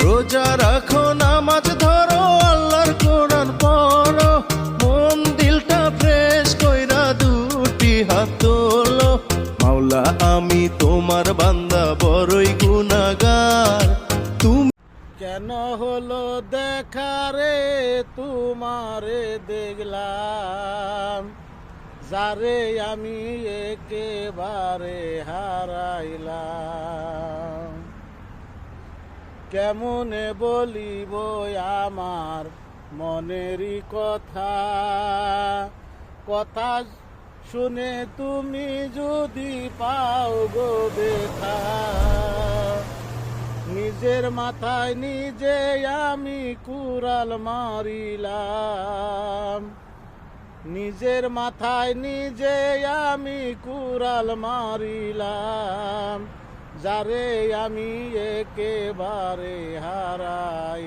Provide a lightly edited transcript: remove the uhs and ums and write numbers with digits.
রোজা রাখো, নামাজ ধরো, আল্লাহর কোরআন পড়ো, মন দিলটা ফ্রেশ কইরা দুটি হাত তোলো। মাওলা আমি তোমার বান্দা, বড়ই গুনাহগার। তুমি কেন হলো দেখা রে তোমারে দেখলাম, যারে আমি একেবারে হারাইলাম। কেমনে বলিব আমার মনেরই কথা, কথা শুনে তুমি যদি পাও গো ব্যথা। নিজের মাথায় নিজে আমি কুড়াল মারিলাম, নিজের মাথায় নিজে আমি কুড়াল মারিলাম, যারে আমি একেবারে হারাই।